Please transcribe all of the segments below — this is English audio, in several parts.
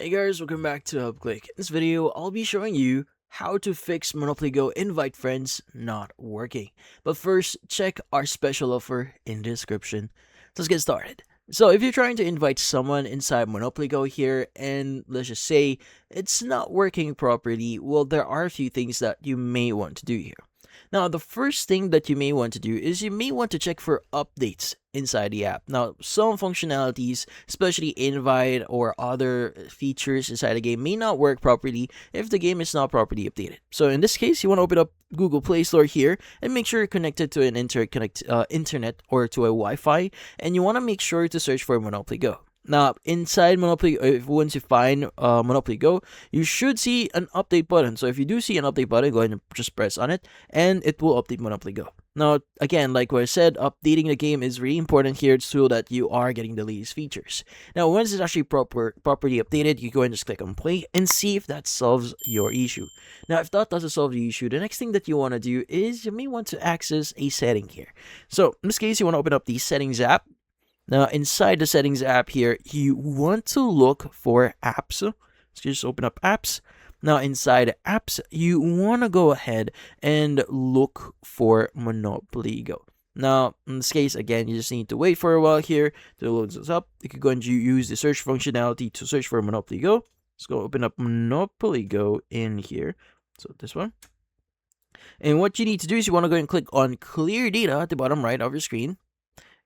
Hey guys, welcome back to HubClick. In this video, I'll be showing you how to fix Monopoly Go invite friends not working. But first, check our special offer in the description. Let's get started. So if you're trying to invite someone inside Monopoly Go here and let's just say it's not working properly, well, there are a few things that you may want to do here. Now, the first thing that you may want to do is you may want to check for updates inside the app. Now, some functionalities, especially invite or other features inside the game, may not work properly if the game is not properly updated. So in this case, you want to open up Google Play Store here and make sure you're connected to an internet or to a Wi-Fi, and you want to make sure to search for Monopoly Go. Now, inside Monopoly, once you find Monopoly Go, you should see an update button. So if you do see an update button, go ahead and just press on it, and it will update Monopoly Go. Now, again, like what I said, updating the game is really important here so that you are getting the latest features. Now, once it's actually properly updated, you go and just click on play and see if that solves your issue. Now, if that doesn't solve the issue, the next thing that you want to do is you may want to access a setting here. So in this case, you want to open up the settings app. Now, inside the settings app here, you want to look for apps. So just open up apps. Now, inside apps, you want to go ahead and look for Monopoly Go. Now, in this case, again, you just need to wait for a while here to load this up. You can go and use the search functionality to search for Monopoly Go. Let's go open up Monopoly Go in here. So this one. And what you need to do is you want to go and click on clear data at the bottom right of your screen.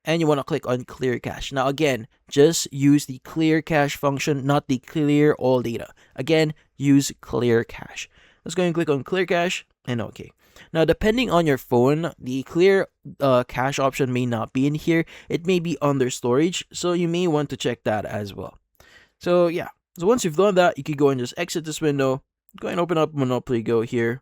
And you want to click on clear cache. Now again, just use the clear cache function, not the clear all data. Again, use clear cache. Let's go and click on clear cache and okay. Now depending on your phone, the clear cache option may not be in here. It may be under storage, so you may want to check that as well. So yeah, so once you've done that, you can go and just exit this window, go and open up Monopoly Go here.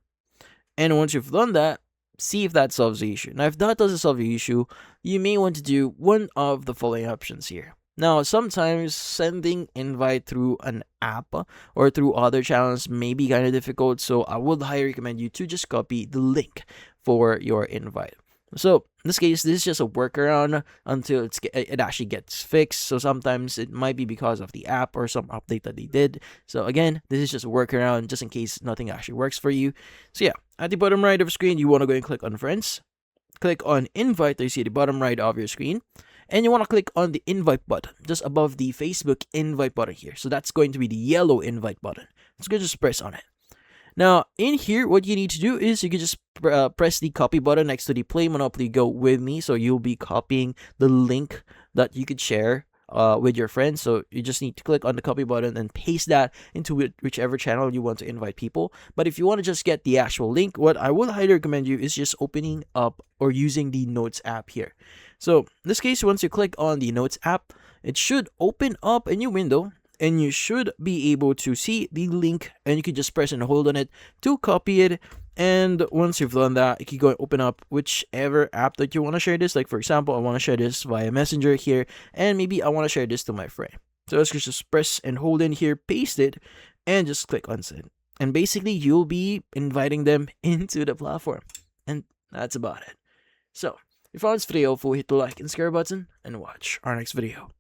And once you've done that, see if that solves the issue. Now, if that doesn't solve the issue, you may want to do one of the following options here. Now, sometimes sending invite through an app or through other channels may be kind of difficult, so I would highly recommend you to just copy the link for your invite. So in this case, this is just a workaround until it actually gets fixed. So sometimes it might be because of the app or some update that they did. So again, this is just a workaround just in case nothing actually works for you. So yeah, at the bottom right of the screen, you want to go and click on friends. Click on invite that you see at the bottom right of your screen. And you want to click on the invite button just above the Facebook invite button here. So that's going to be the yellow invite button. Let's go just press on it. Now, in here, what you need to do is you can just press the copy button next to the Play Monopoly Go with me. So you'll be copying the link that you could share with your friends. So you just need to click on the copy button and paste that into whichever channel you want to invite people. But if you want to just get the actual link, what I would highly recommend you is just opening up or using the Notes app here. So in this case, once you click on the Notes app, it should open up a new window. And you should be able to see the link, and you can just press and hold on it to copy it. And once you've done that, you can go and open up whichever app that you want to share this. Like for example, I want to share this via Messenger here, and maybe I want to share this to my friend. So let's just press and hold in here, paste it, and just click on send. And basically, you'll be inviting them into the platform. And that's about it. So, if you found this video helpful, hit the like and subscribe button, and watch our next video.